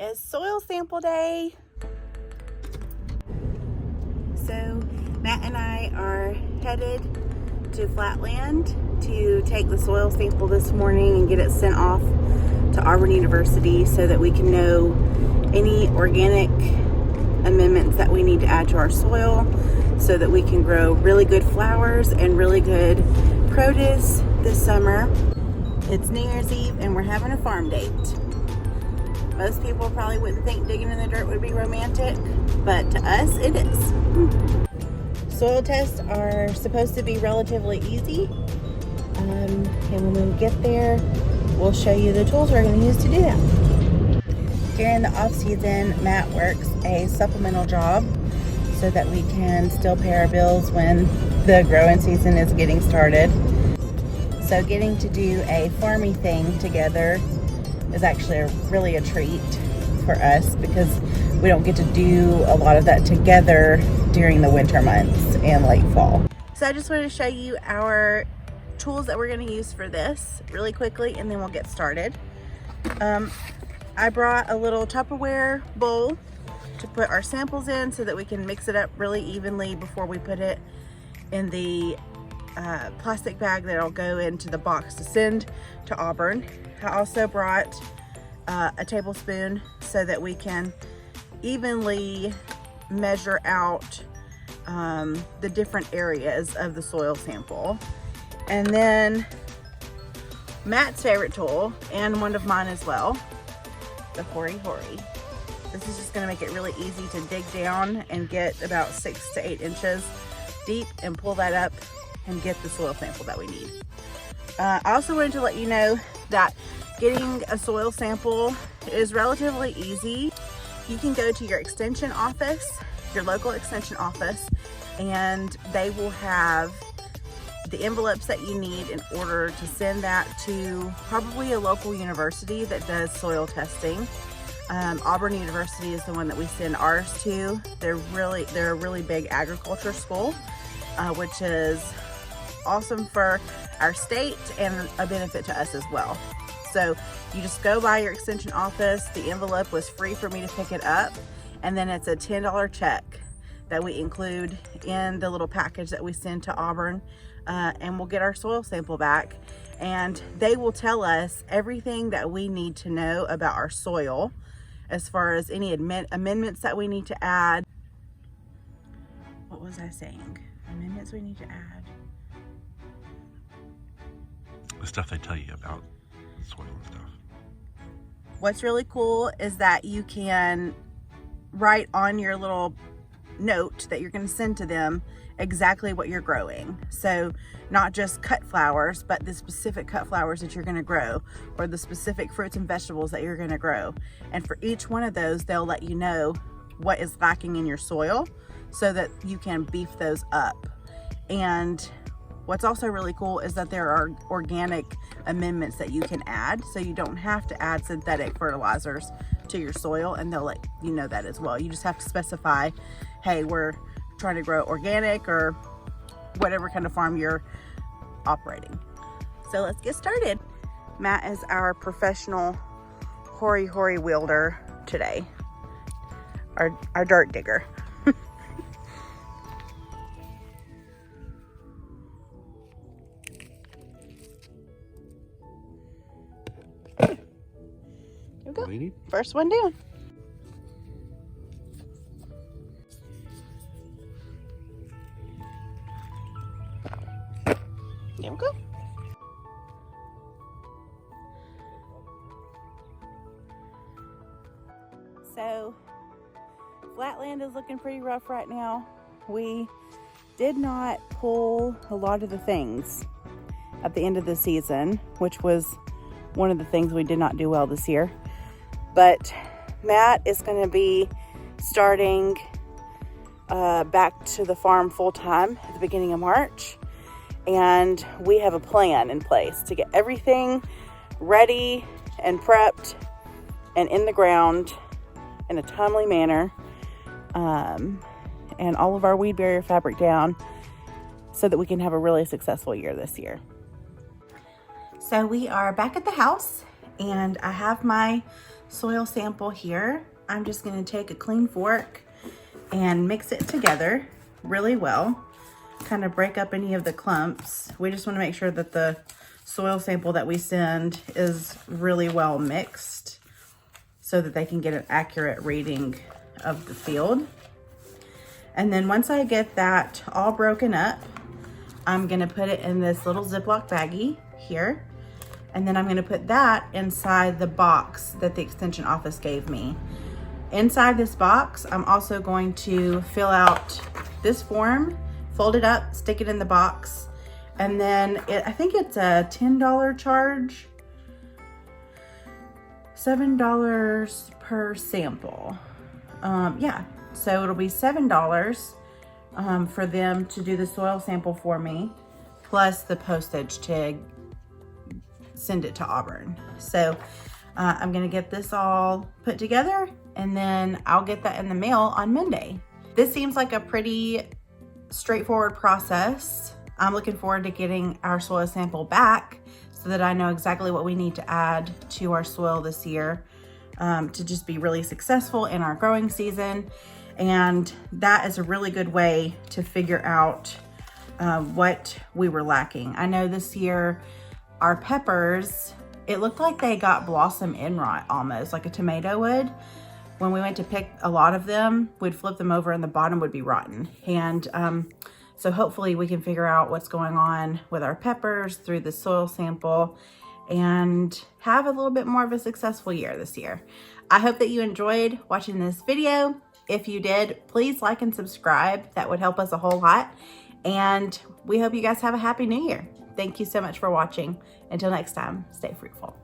is soil sample day. So Matt and I are headed to Flatland to take the soil sample this morning and get it sent off to Auburn University so that we can know any organic amendments that we need to add to our soil so that we can grow really good flowers and really good produce this summer. It's New Year's Eve and we're having a farm date. Most people probably wouldn't think digging in the dirt would be romantic, but to us it is. Soil tests are supposed to be relatively easy, and when we get there, we'll show you the tools we're going to use to do that. During the off season, Matt works a supplemental job so that we can still pay our bills when the growing season is getting started. So getting to do a farmy thing together is actually really a treat for us because we don't get to do a lot of that together during the winter months and late fall. So I just wanted to show you our tools that we're going to use for this really quickly and then we'll get started. I brought a little Tupperware bowl to put our samples in so that we can mix it up really evenly before we put it in the plastic bag that'll go into the box to send to Auburn. I also brought a tablespoon so that we can evenly measure out the different areas of the soil sample. And then Matt's favorite tool, and one of mine as well, the Hori Hori. This is just going to make it really easy to dig down and get about 6 to 8 inches deep and pull that up and get the soil sample that we need. I also wanted to let you know that getting a soil sample is relatively easy. You can go to your extension office, your local extension office, and they will have the envelopes that you need in order to send that to probably a local university that does soil testing. Auburn University is the one that we send ours to. They're a really big agriculture school, which is awesome for our state and a benefit to us as well. So you just go by your extension office. The envelope was free for me to pick it up, and then it's a $10 check that we include in the little package that we send to Auburn, and we'll get our soil sample back, and they will tell us everything that we need to know about our soil as far as any amendments that we need to add. What was I saying? Amendments we need to add. The stuff they tell you about the soil and stuff. What's really cool is that you can write on your little note that you're going to send to them exactly what you're growing. So not just cut flowers, but the specific cut flowers that you're going to grow, or the specific fruits and vegetables that you're going to grow. And for each one of those, they'll let you know what is lacking in your soil so that you can beef those up. And what's also really cool is that there are organic amendments that you can add, so you don't have to add synthetic fertilizers to your soil, and they'll let you know that as well. You just have to specify, hey, we're trying to grow organic, or whatever kind of farm you're operating. So let's get started. Matt is our professional Hori Hori wielder today, our dirt digger. Go. First one down. There we go. So Flatland is looking pretty rough right now. We did not pull a lot of the things at the end of the season, which was one of the things we did not do well this year. But Matt is going to be starting back to the farm full-time at the beginning of March. And we have a plan in place to get everything ready and prepped and in the ground in a timely manner. And all of our weed barrier fabric down so that we can have a really successful year this year. So we are back at the house, and I have my soil sample here. I'm just gonna take a clean fork and mix it together really well. Kind of break up any of the clumps. We just wanna make sure that the soil sample that we send is really well mixed so that they can get an accurate reading of the field. And then once I get that all broken up, I'm gonna put it in this little Ziploc baggie here. And then I'm gonna put that inside the box that the extension office gave me. Inside this box, I'm also going to fill out this form, fold it up, stick it in the box, and then I think it's a $10 charge, $7 per sample. Yeah, so it'll be $7 for them to do the soil sample for me, plus the postage to send it to Auburn. So I'm gonna get this all put together and then I'll get that in the mail on Monday. This seems like a pretty straightforward process. I'm looking forward to getting our soil sample back so that I know exactly what we need to add to our soil this year to just be really successful in our growing season. And that is a really good way to figure out what we were lacking. I know this year our peppers, it looked like they got blossom end rot almost, like a tomato would. When we went to pick a lot of them, we'd flip them over and the bottom would be rotten. And so hopefully we can figure out what's going on with our peppers through the soil sample and have a little bit more of a successful year this year. I hope that you enjoyed watching this video. If you did, please like and subscribe. That would help us a whole lot. And we hope you guys have a happy new year. Thank you so much for watching. Until next time, stay fruitful.